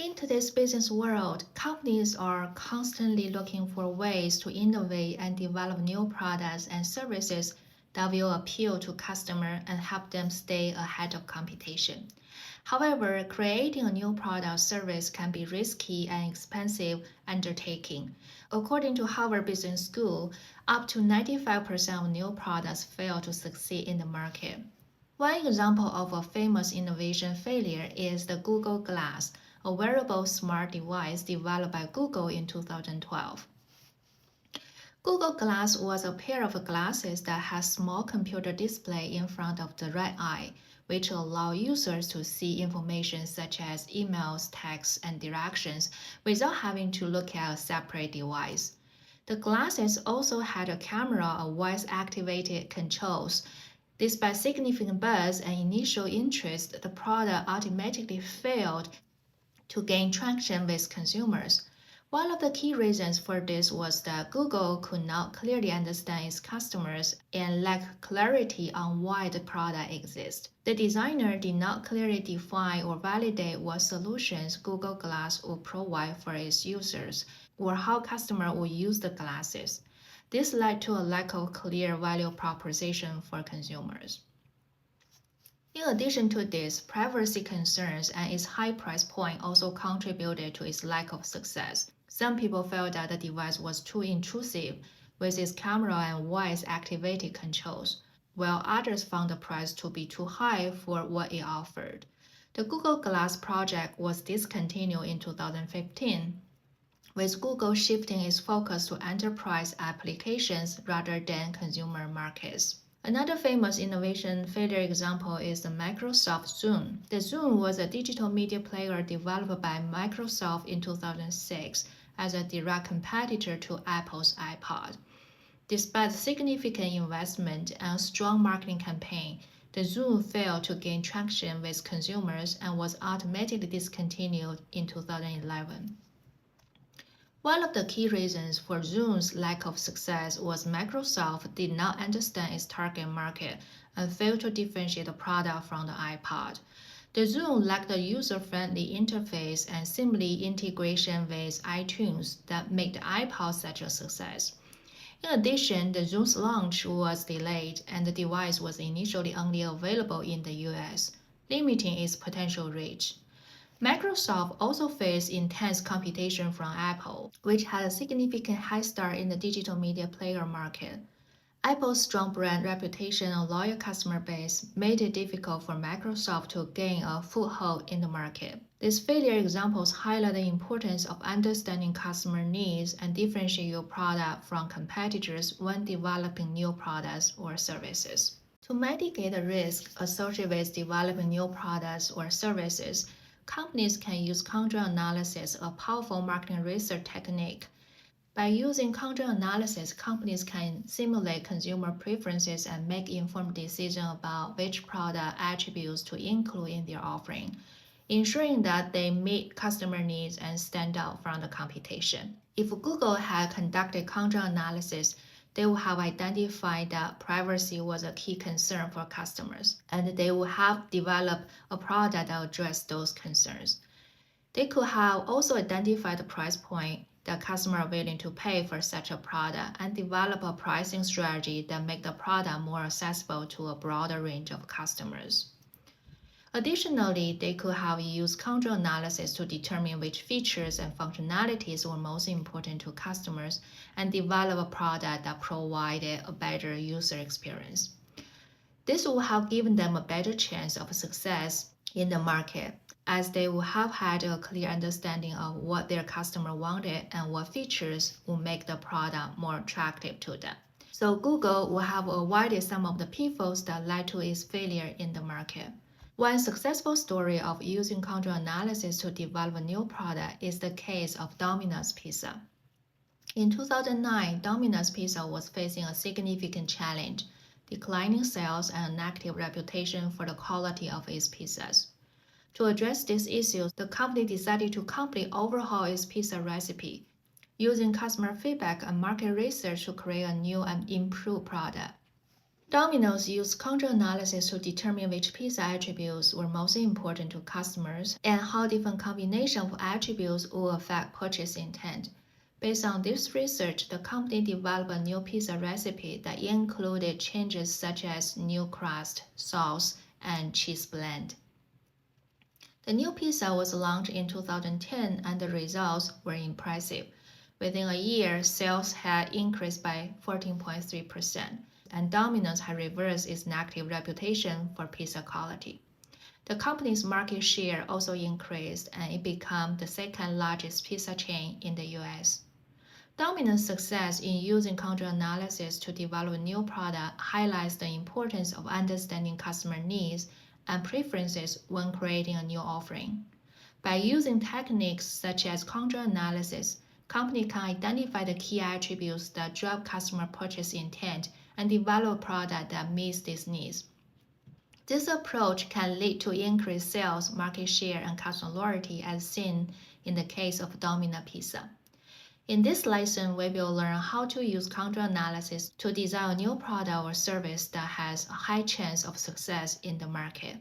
In today's business world, companies are constantly looking for ways to innovate and develop new products and services that will appeal to customers and help them stay ahead of competition. However, creating a new product or service can be risky and expensive undertaking. According to Harvard Business School, up to 95% of new products fail to succeed in the market. One example of a famous innovation failure is the Google Glass, a wearable smart device developed by Google in 2012. Google Glass was a pair of glasses that has small computer display in front of the right eye, which allow users to see information such as emails, texts, and directions without having to look at a separate device. The glasses also had a camera or voice-activated controls. Despite significant buzz and initial interest, the product ultimately failed to gain traction with consumers. One of the key reasons for this was that Google could not clearly understand its customers and lacked clarity on why the product exists. The designer did not clearly define or validate what solutions Google Glass would provide for its users or how customers would use the glasses. This led to a lack of clear value proposition for consumers. In addition to this, privacy concerns and its high price point also contributed to its lack of success. Some people felt that the device was too intrusive with its camera and voice-activated controls, while others found the price to be too high for what it offered. The Google Glass project was discontinued in 2015, with Google shifting its focus to enterprise applications rather than consumer markets. Another famous innovation failure example is the Microsoft Zune. The Zune was a digital media player developed by Microsoft in 2006 as a direct competitor to Apple's iPod. Despite significant investment and a strong marketing campaign, the Zune failed to gain traction with consumers and was ultimately discontinued in 2011. One of the key reasons for Zune's lack of success was Microsoft did not understand its target market and failed to differentiate the product from the iPod. The Zune lacked a user-friendly interface and seamless integration with iTunes that made the iPod such a success. In addition, the Zune's launch was delayed and the device was initially only available in the US, limiting its potential reach. Microsoft also faced intense competition from Apple, which had a significant head start in the digital media player market. Apple's strong brand reputation and loyal customer base made it difficult for Microsoft to gain a foothold in the market. These failure examples highlight the importance of understanding customer needs and differentiate your product from competitors when developing new products or services. To mitigate the risk associated with developing new products or services, companies can use conjoint analysis, a powerful marketing research technique. By using conjoint analysis, companies can simulate consumer preferences and make informed decisions about which product attributes to include in their offering, ensuring that they meet customer needs and stand out from the competition. If Google had conducted conjoint analysis, they would have identified that privacy was a key concern for customers, and they would have developed a product that addressed those concerns. They could have also identified the price point that customers are willing to pay for such a product and develop a pricing strategy that make the product more accessible to a broader range of customers. Additionally, they could have used conjoint analysis to determine which features and functionalities were most important to customers and develop a product that provided a better user experience. This would have given them a better chance of success in the market, as they would have had a clear understanding of what their customer wanted and what features would make the product more attractive to them. So Google will have avoided some of the pitfalls that led to its failure in the market. One successful story of using conjoint analysis to develop a new product is the case of Domino's Pizza. In 2009, Domino's Pizza was facing a significant challenge, declining sales and a negative reputation for the quality of its pizzas. To address these issues, the company decided to completely overhaul its pizza recipe, using customer feedback and market research to create a new and improved product. Domino's used control analysis to determine which pizza attributes were most important to customers and how different combinations of attributes will affect purchase intent. Based on this research, the company developed a new pizza recipe that included changes such as new crust, sauce, and cheese blend. The new pizza was launched in 2010 and the results were impressive. Within a year, sales had increased by 14.3%, and Domino's had reversed its negative reputation for pizza quality. The company's market share also increased and it became the second largest pizza chain in the US. Domino's success in using control analysis to develop a new product highlights the importance of understanding customer needs and preferences when creating a new offering. By using techniques such as control analysis, companies can identify the key attributes that drive customer purchase intent and develop a product that meets these needs. This approach can lead to increased sales, market share, and customer loyalty as seen in the case of Domino's Pizza. In this lesson, we will learn how to use control analysis to design a new product or service that has a high chance of success in the market.